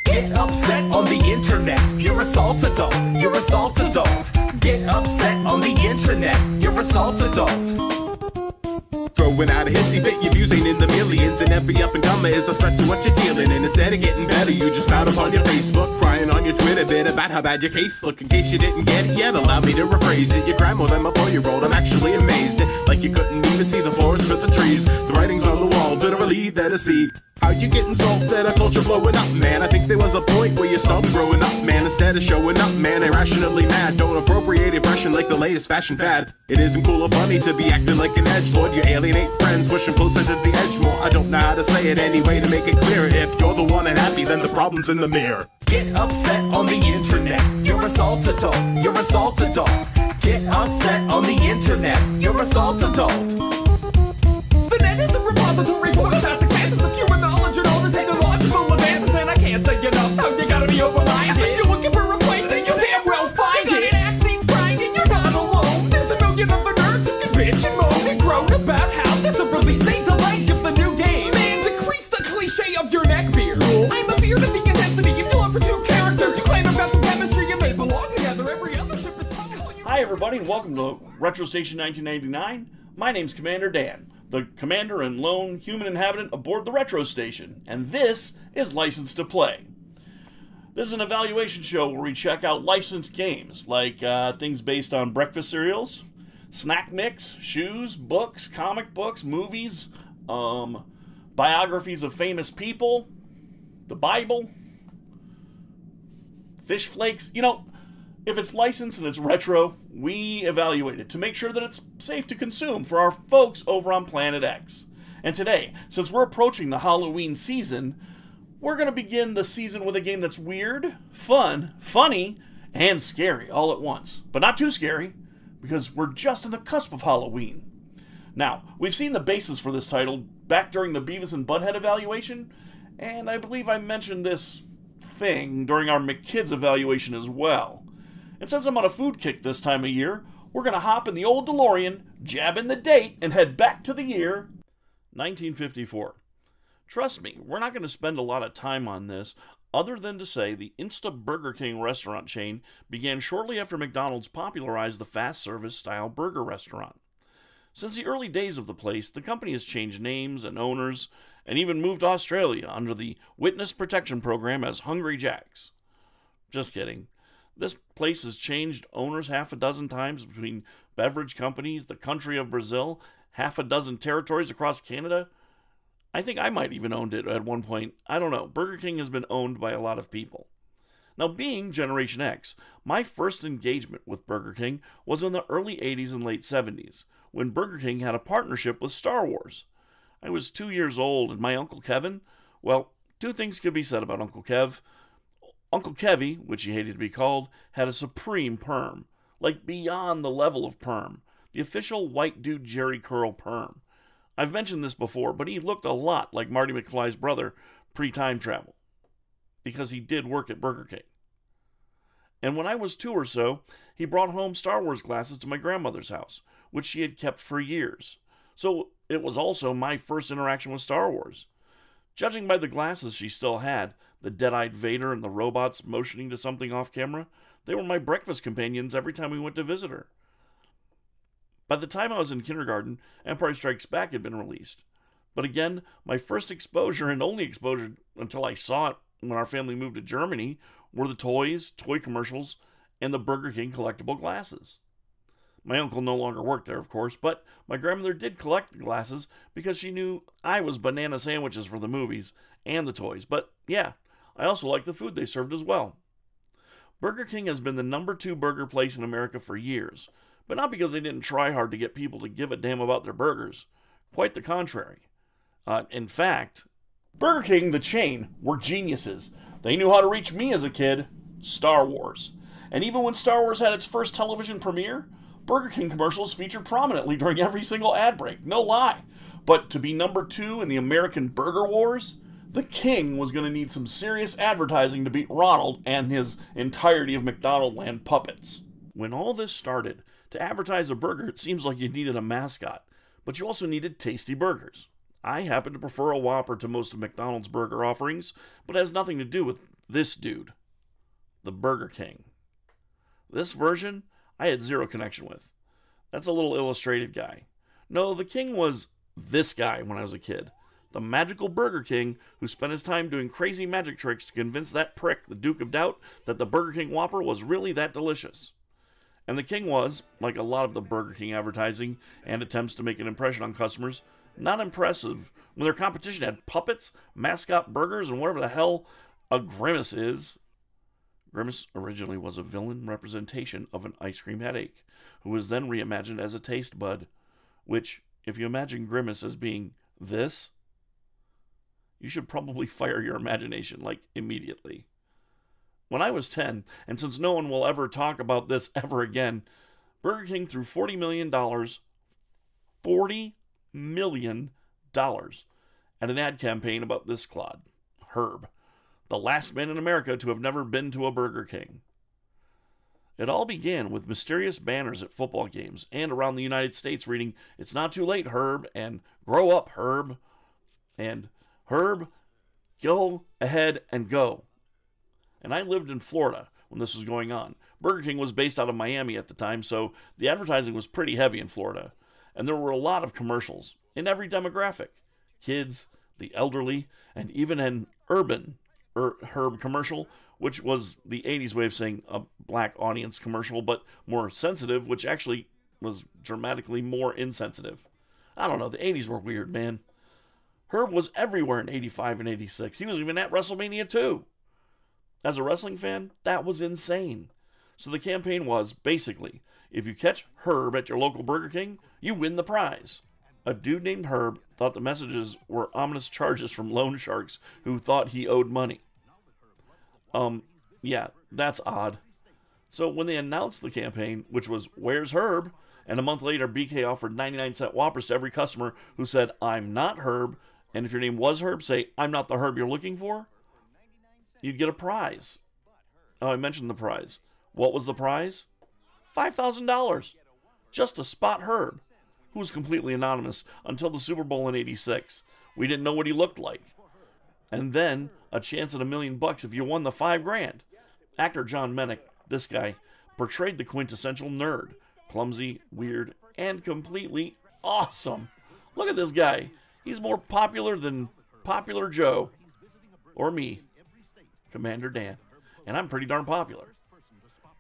Get upset on the internet, you're a salt adult, you're a salt adult. Get upset on the internet, you're a salt adult. Throwing out a hissy fit, your views ain't in the millions, and every up and comer is a threat to what you're dealing. And instead of getting better, you just spout up on your Facebook, crying on your Twitter bit about how bad your case look. In case you didn't get it yet, allow me to rephrase it. You cry more than my 4-year-old, I'm actually amazed. Like you couldn't even see the forest for the trees. The writing's on the wall, literally there to see. How you getting salt that a culture blowing up, man? I think there was a point where you stopped growing up, man. Instead of showing up, man, irrationally mad. Don't appropriate impression like the latest fashion fad. It isn't cool or funny to be acting like an edgelord. You alienate friends, pushing closer to the edge more. I don't know how to say it anyway to make it clear. If you're the one unhappy, then the problem's in the mirror. Get upset on the internet, you're a salt adult, you're a salt adult. Get upset on the internet, you're a salt adult. The net is a repository for the vast expanses of human knowledge and all the technological advances, and I can't say enough how you gotta be open-minded. Cause if you're looking for a fight, then you damn well find it. An axe needs grinding, you're not alone. There's a million other nerds who can bitch and moan and groan about how there's a release date delay of the new game. Man, decrease the cliche of your neckbeard. I'm a fear to the intensity of your love for two characters. You claim I've got some chemistry and they belong together. Every other ship is Hi everybody, and welcome to Retro Station 1999. My name's Commander Dan, the commander and lone human inhabitant aboard the Retro Station, and this is Licensed to Play. This is an evaluation show where we check out licensed games, like things based on breakfast cereals, snack mix, shoes, books, comic books, movies, biographies of famous people, the Bible, fish flakes. You know, if it's licensed and it's retro, we evaluate it to make sure that it's safe to consume for our folks over on Planet X. And today, since we're approaching the Halloween season, we're going to begin the season with a game that's weird, fun, funny, and scary all at once. But not too scary, because we're just on the cusp of Halloween. Now, we've seen the basis for this title back during the Beavis and Butthead evaluation, and I believe I mentioned this thing during our McKids evaluation as well. And since I'm on a food kick this time of year, we're going to hop in the old DeLorean, jab in the date, and head back to the year 1954. Trust me, we're not going to spend a lot of time on this, other than to say the Insta Burger King restaurant chain began shortly after McDonald's popularized the fast service style burger restaurant. Since the early days of the place, the company has changed names and owners, and even moved to Australia under the Witness Protection Program as Hungry Jack's. Just kidding. This place has changed owners half a dozen times between beverage companies, the country of Brazil, half a dozen territories across Canada. I think I might even owned it at one point. I don't know. Burger King has been owned by a lot of people. Now, being Generation X, my first engagement with Burger King was in the early 80s and late 70s, when Burger King had a partnership with Star Wars. I was 2 years old, and my Uncle Kevin, well, two things could be said about Uncle Kev. Uncle Kevy, which he hated to be called, had a supreme perm, like beyond the level of perm, the official white dude Jerry curl perm. I've mentioned this before, but he looked a lot like Marty McFly's brother pre-time travel, because he did work at Burger King. And when I was 2 or so, he brought home Star Wars glasses to my grandmother's house, which she had kept for years. So it was also my first interaction with Star Wars. Judging by the glasses she still had, the dead-eyed Vader and the robots motioning to something off camera, they were my breakfast companions every time we went to visit her. By the time I was in kindergarten, Empire Strikes Back had been released. But again, my first exposure and only exposure until I saw it when our family moved to Germany were the toys, toy commercials, and the Burger King collectible glasses. My uncle no longer worked there, of course, but my grandmother did collect the glasses because she knew I was banana sandwiches for the movies and the toys. But yeah, I also liked the food they served as well. Burger King has been the #2 burger place in America for years, but not because they didn't try hard to get people to give a damn about their burgers. Quite the contrary. In fact, Burger King, the chain, were geniuses. They knew how to reach me as a kid, Star Wars. And even when Star Wars had its first television premiere, Burger King commercials featured prominently during every single ad break, no lie. But to be #2 in the American Burger Wars, the King was going to need some serious advertising to beat Ronald and his entirety of McDonaldland puppets. When all this started, to advertise a burger, it seems like you needed a mascot, but you also needed tasty burgers. I happen to prefer a Whopper to most of McDonald's burger offerings, but it has nothing to do with this dude, the Burger King. This version, I had zero connection with. That's a little illustrated guy. No, the king was this guy when I was a kid. The magical Burger King who spent his time doing crazy magic tricks to convince that prick, the Duke of Doubt, that the Burger King Whopper was really that delicious. And the king was, like a lot of the Burger King advertising and attempts to make an impression on customers, not impressive when their competition had puppets, mascot burgers, and whatever the hell a Grimace is. Grimace originally was a villain representation of an ice cream headache, who was then reimagined as a taste bud, which, if you imagine Grimace as being this, you should probably fire your imagination, like, immediately. When I was 10, and since no one will ever talk about this ever again, Burger King threw $40 million at an ad campaign about this clod, Herb, the last man in America to have never been to a Burger King. It all began with mysterious banners at football games and around the United States reading, "It's not too late, Herb," and "Grow up, Herb," and "Herb, go ahead and go." And I lived in Florida when this was going on. Burger King was based out of Miami at the time, so the advertising was pretty heavy in Florida. And there were a lot of commercials in every demographic. Kids, the elderly, and even an urban Herb commercial, which was the 80s way of saying a black audience commercial, but more sensitive, which actually was dramatically more insensitive. I don't know, the 80s were weird, man. Herb was everywhere in 85 and 86. He was even at WrestleMania 2. As a wrestling fan, that was insane. So the campaign was, basically, if you catch Herb at your local Burger King, you win the prize. A dude named Herb thought the messages were ominous charges from loan sharks who thought he owed money. Yeah, that's odd. So when they announced the campaign, which was, "Where's Herb?" and a month later BK offered 99-cent Whoppers to every customer who said, "I'm not Herb," and if your name was Herb, say, "I'm not the Herb you're looking for," you'd get a prize. Oh, I mentioned the prize. What was the prize? $5,000. Just to spot Herb, who was completely anonymous until the Super Bowl in 86. We didn't know what he looked like. And then a chance at $1 million if you won the $5,000. Actor John Menick, this guy, portrayed the quintessential nerd. Clumsy, weird, and completely awesome. Look at this guy. He's more popular than Popular Joe. Or me, Commander Dan. And I'm pretty darn popular.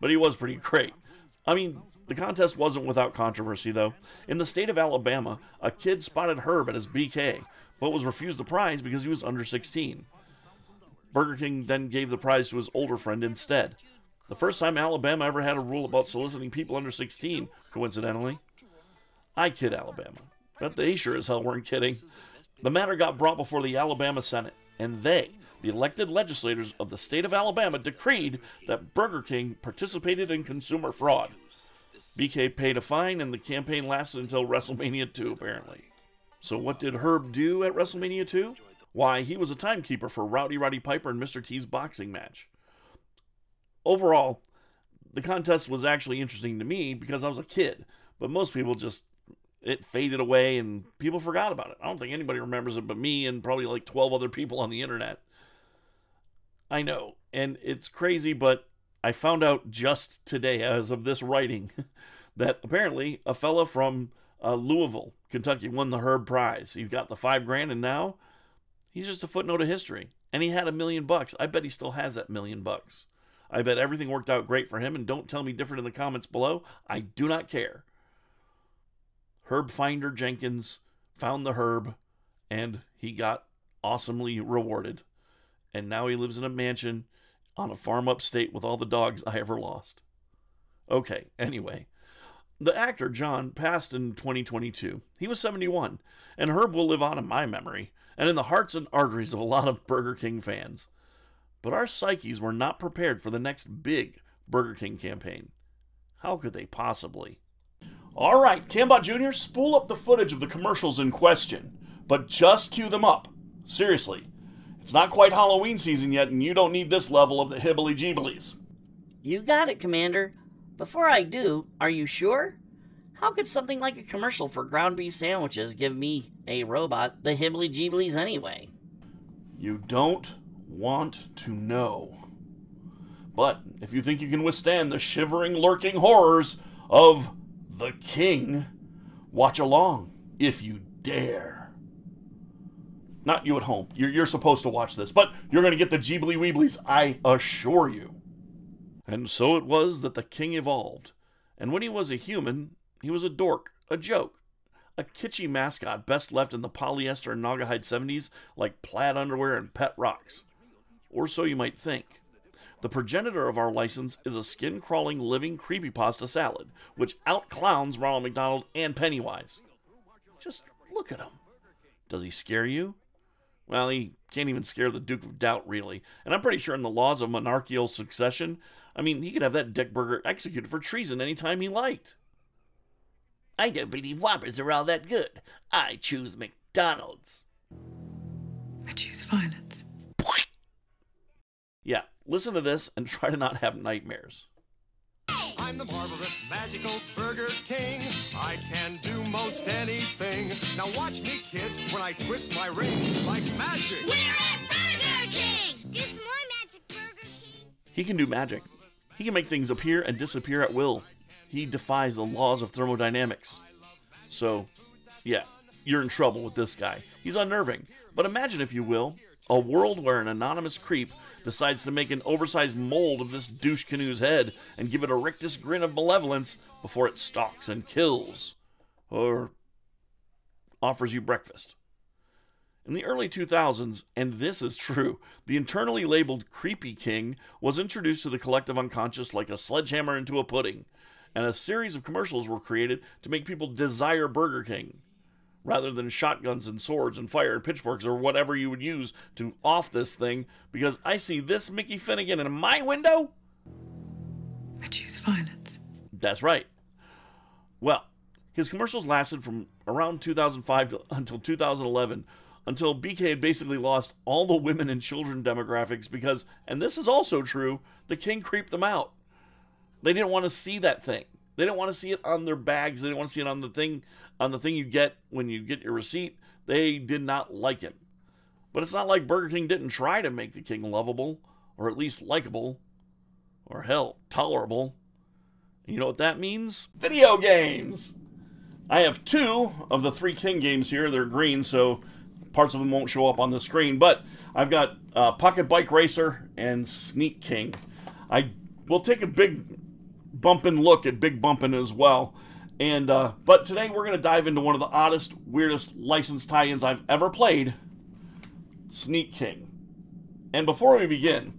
But he was pretty great. I mean, the contest wasn't without controversy, though. In the state of Alabama, a kid spotted Herb at his BK, but was refused the prize because he was under 16. Burger King then gave the prize to his older friend instead. The first time Alabama ever had a rule about soliciting people under 16, coincidentally. I kid Alabama, but they sure as hell weren't kidding. The matter got brought before the Alabama Senate, and they, the elected legislators of the state of Alabama, decreed that Burger King participated in consumer fraud. BK paid a fine, and the campaign lasted until WrestleMania 2, apparently. So what did Herb do at WrestleMania 2? Why, he was a timekeeper for Rowdy Roddy Piper and Mr. T's boxing match. Overall, the contest was actually interesting to me because I was a kid, but most people just, it faded away and people forgot about it. I don't think anybody remembers it but me and probably like 12 other people on the internet. I know, and it's crazy, but I found out just today, as of this writing, that apparently a fella from Louisville, Kentucky, won the Herb Prize. He got the $5,000, and now he's just a footnote of history. And he had $1 million. I bet he still has that $1 million. I bet everything worked out great for him, and don't tell me different in the comments below. I do not care. Herb Finder Jenkins found the Herb, and he got awesomely rewarded. And now he lives in a mansion on a farm upstate with all the dogs I ever lost. Okay, anyway. The actor, John, passed in 2022. He was 71, and Herb will live on in my memory, and in the hearts and arteries of a lot of Burger King fans. But our psyches were not prepared for the next big Burger King campaign. How could they possibly? Alright, Cambot Jr., spool up the footage of the commercials in question, but just cue them up. Seriously. It's not quite Halloween season yet, and you don't need this level of the hibbly-jeeblies. You got it, Commander. Before I do, are you sure? How could something like a commercial for ground beef sandwiches give me, a robot, the hibbley-jeeblies anyway? You don't want to know. But if you think you can withstand the shivering, lurking horrors of the King, watch along if you dare. Not you at home. You're supposed to watch this, but you're going to get the Jeebly Weeblies, I assure you. And so it was that the King evolved. And when he was a human, he was a dork, a joke, a kitschy mascot best left in the polyester and Naugahyde 70s like plaid underwear and pet rocks. Or so you might think. The progenitor of our license is a skin-crawling, living creepypasta salad, which outclowns Ronald McDonald and Pennywise. Just look at him. Does he scare you? Well, he can't even scare the Duke of Doubt, really. And I'm pretty sure in the laws of monarchical succession, he could have that Dick Burger executed for treason anytime he liked. I don't believe Whoppers are all that good. I choose McDonald's. I choose violence. Yeah, listen to this and try to not have nightmares. I'm the marvelous, magical Burger King. I can do most anything. Now watch me, kids, when I twist my ring like magic. We're at Burger King! It's more magic, Burger King. He can do magic. He can make things appear and disappear at will. He defies the laws of thermodynamics. So, yeah, you're in trouble with this guy. He's unnerving. But imagine, if you will, a world where an anonymous creep decides to make an oversized mold of this douche canoe's head and give it a rictus grin of malevolence before it stalks and kills. Or offers you breakfast. In the early 2000s, and this is true, the internally labeled Creepy King was introduced to the collective unconscious like a sledgehammer into a pudding, and a series of commercials were created to make people desire Burger King, rather than shotguns and swords and fire and pitchforks or whatever you would use to off this thing, because I see this Mickey Finnegan in my window. I choose violence. That's right. Well, his commercials lasted from around 2005 until 2011, until BK had basically lost all the women and children demographics because, and this is also true, the King creeped them out. They didn't want to see that thing. They didn't want to see it on their bags. They didn't want to see it on the thing you get when you get your receipt. They did not like him. But it's not like Burger King didn't try to make the King lovable, or at least likable, or hell, tolerable. And you know what that means? Video games! I have 2 of the 3 King games here. They're green, so parts of them won't show up on the screen. But I've got Pocket Bike Racer and Sneak King. I will take a big bumpin' look at Big Bumpin' as well. And but today we're going to dive into one of the oddest, weirdest licensed tie-ins I've ever played, Sneak King. And before we begin,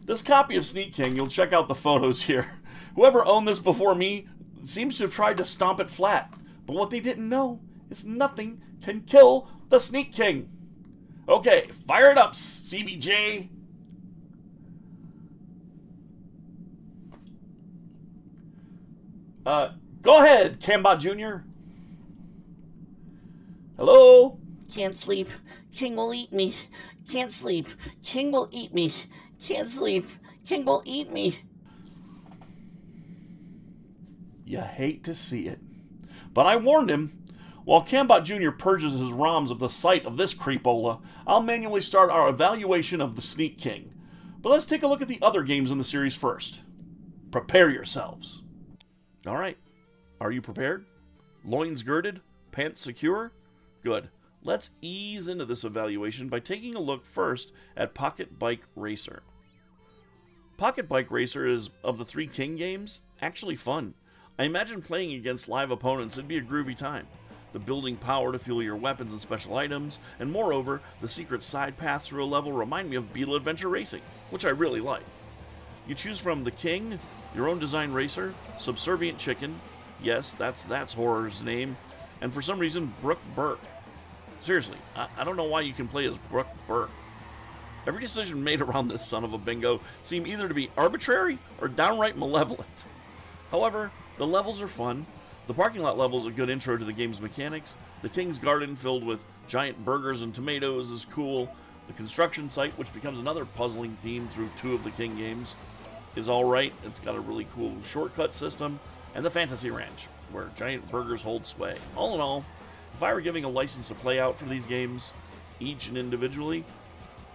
this copy of Sneak King, you'll check out the photos here. Whoever owned this before me seems to have tried to stomp it flat. But what they didn't know is nothing can kill the Sneak King. Okay, fire it up, CBJ. Go ahead, Cambot Jr. Hello? Can't sleep. King will eat me. Can't sleep. King will eat me. Can't sleep. King will eat me. You hate to see it. But I warned him. While Cambot Jr. purges his ROMs of the sight of this creepola, I'll manually start our evaluation of the Sneak King. But let's take a look at the other games in the series first. Prepare yourselves. Alright. Are you prepared? Loins girded? Pants secure? Good. Let's ease into this evaluation by taking a look first at Pocket Bike Racer. Pocket Bike Racer is, of the 3 King games, actually fun. I imagine playing against live opponents would be a groovy time. The building power to fuel your weapons and special items, and moreover, the secret side paths through a level remind me of Beetle Adventure Racing, which I really like. You choose from the King, your own design racer, Subservient Chicken, yes, that's Horror's name, and for some reason, Brooke Burke. Seriously, I don't know why you can play as Brooke Burke. Every decision made around this son of a bingo seem either to be arbitrary or downright malevolent. However, the levels are fun. The parking lot level is a good intro to the game's mechanics. The King's Garden, filled with giant burgers and tomatoes, is cool. The construction site, which becomes another puzzling theme through 2 of the King games, is alright. It's got a really cool shortcut system. And the Fantasy Ranch. where giant burgers hold sway. All in all, if I were giving a license to play out for these games, each and individually,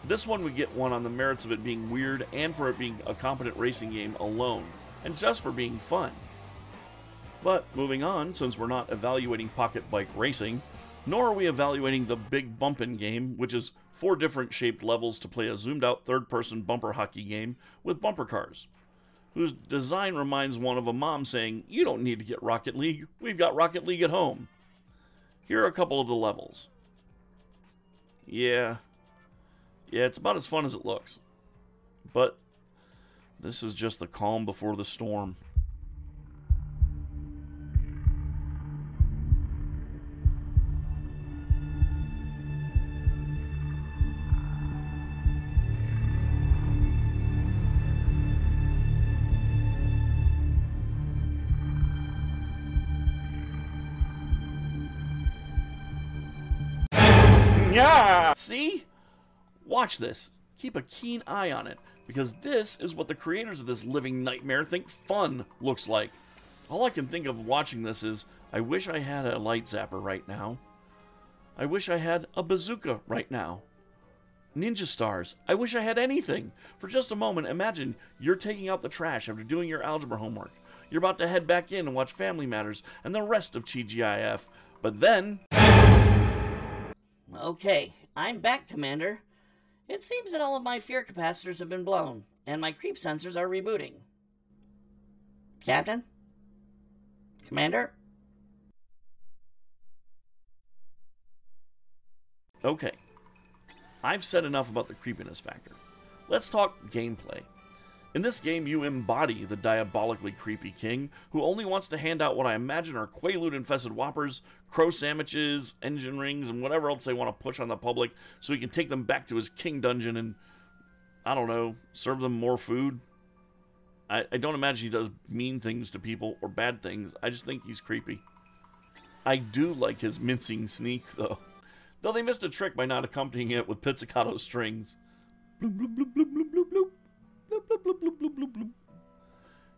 this one would get one on the merits of it being weird and for it being a competent racing game alone, and just for being fun. But moving on, since we're not evaluating Pocket Bike Racing, nor are we evaluating the Big Bumpin' game, which is 4 different shaped levels to play a zoomed out third-person bumper hockey game with bumper cars, whose design reminds one of a mom saying, "You don't need to get Rocket League, we've got Rocket League at home." Here are a couple of the levels. Yeah, it's about as fun as it looks. But this is just the calm before the storm. Yeah! See? Watch this. Keep a keen eye on it, because this is what the creators of this living nightmare think fun looks like. All I can think of watching this is, I wish I had a light zapper right now. I wish I had a bazooka right now. Ninja stars. I wish I had anything. For just a moment, imagine you're taking out the trash after doing your algebra homework. You're about to head back in and watch Family Matters and the rest of TGIF. But then... Okay, I'm back, Commander. It seems that all of my fear capacitors have been blown, and my creep sensors are rebooting. Captain? Commander? Okay, I've said enough about the creepiness factor. Let's talk gameplay. In this game, you embody the diabolically creepy king who only wants to hand out what I imagine are Quaalude-infested Whoppers, crow sandwiches, engine rings, and whatever else they want to push on the public so he can take them back to his king dungeon and, I don't know, serve them more food. I don't imagine he does mean things to people or bad things. I just think he's creepy. I do like his mincing sneak, though. Though they missed a trick by not accompanying it with pizzicato strings. Bloop, bloop, bloop, bloop, bloop, bloop, bloop. Bloop, bloop, bloop, bloop, bloop, bloop, bloop.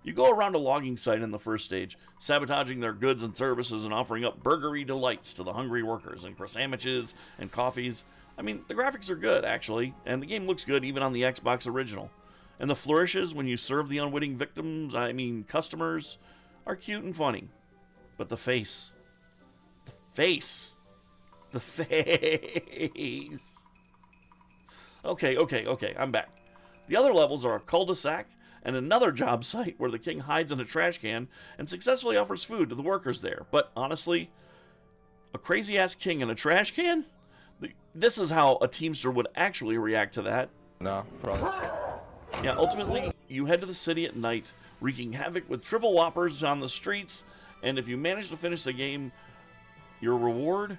You go around a logging site in the first stage, sabotaging their goods and services and offering up burgery delights to the hungry workers and sandwiches and coffees. I mean, the graphics are good, actually, and the game looks good even on the Xbox original. And the flourishes when you serve the unwitting victims, customers, are cute and funny. But the face. The face. The face. Okay, I'm back. The other levels are a cul-de-sac and another job site where the king hides in a trash can and successfully offers food to the workers there. But honestly, a crazy-ass king in a trash can? This is how a Teamster would actually react to that. No, probably. Yeah, ultimately, you head to the city at night, wreaking havoc with triple whoppers on the streets, and if you manage to finish the game, your reward?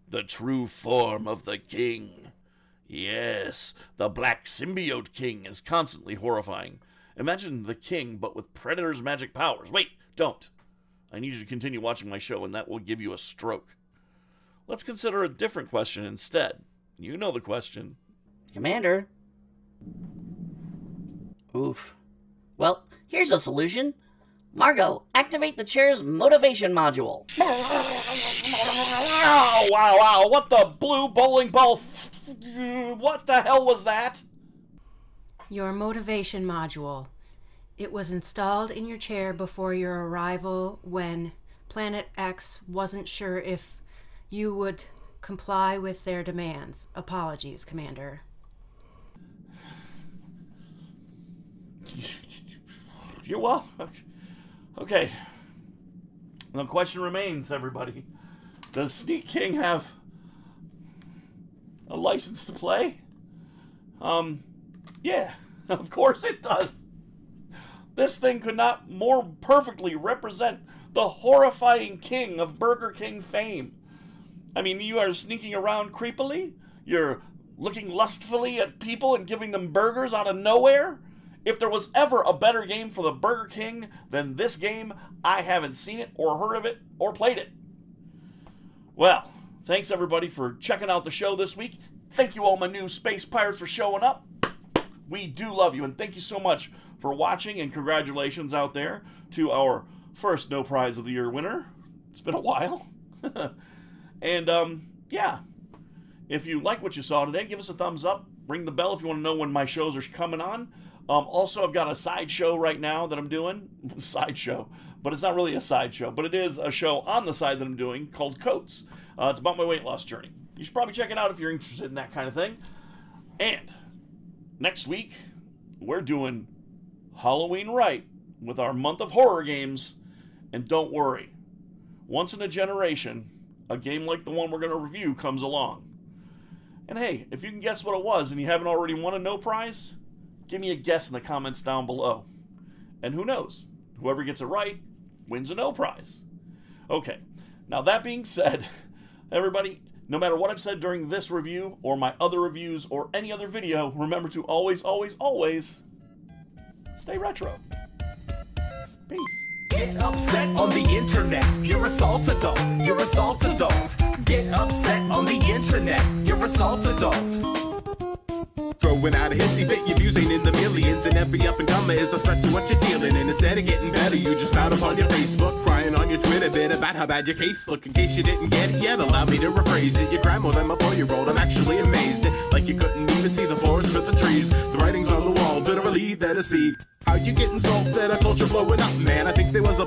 The true form of the king. Yes, the Black Symbiote King is constantly horrifying. Imagine the king, but with Predator's magic powers. Wait, don't. I need you to continue watching my show, and that will give you a stroke. Let's consider a different question instead. You know the question. Commander? Oof. Well, here's a solution. Margot, activate the chair's motivation module. Oh, wow, what the blue bowling ball? What the hell was that? Your motivation module. It was installed in your chair before your arrival when Planet X wasn't sure if you would comply with their demands. Apologies, Commander. You're well. Okay. The question remains, everybody. Does Sneak King have a license to play? Yeah, of course it does. This thing could not more perfectly represent the horrifying king of Burger King fame. I mean, you are sneaking around creepily, you're looking lustfully at people and giving them burgers out of nowhere. If there was ever a better game for the Burger King than this game, I haven't seen it or heard of it or played it. Well, thanks everybody for checking out the show this week. Thank you all my new space pirates for showing up. We do love you, and thank you so much for watching, and congratulations out there to our first No Prize of the Year winner. It's been a while. And, yeah. If you like what you saw today, give us a thumbs up. Ring the bell if you want to know when my shows are coming on. Also, I've got a side show right now that I'm doing. Sideshow. But it's not really a sideshow. But it is a show on the side that I'm doing called Coats. It's about my weight loss journey. You should probably check it out if you're interested in that kind of thing. And next week, we're doing Halloween right with our month of horror games. And don't worry. Once in a generation, a game like the one we're going to review comes along. And hey, if you can guess what it was and you haven't already won a No Prize, give me a guess in the comments down below. And who knows? Whoever gets it right wins a No Prize. Okay, now that being said, everybody, no matter what I've said during this review or my other reviews or any other video, remember to always, always, always stay retro. Peace. Get upset on the internet. You're a salt adult. You're a salt adult. Get upset on the internet. You're a salt adult. Throwing out a hissy fit, your views ain't in the millions, and every up and comer is a threat to what you're dealing. And instead of getting better, you just spout up on your Facebook, crying on your Twitter bit about how bad your case look. In case you didn't get it yet, allow me to rephrase it. You cry more than my 4-year-old. I'm actually amazed. Like you couldn't even see the forest for the trees. The writing's on the wall, literally there to see. How you getting salt that a culture blowing up, man? I think there was a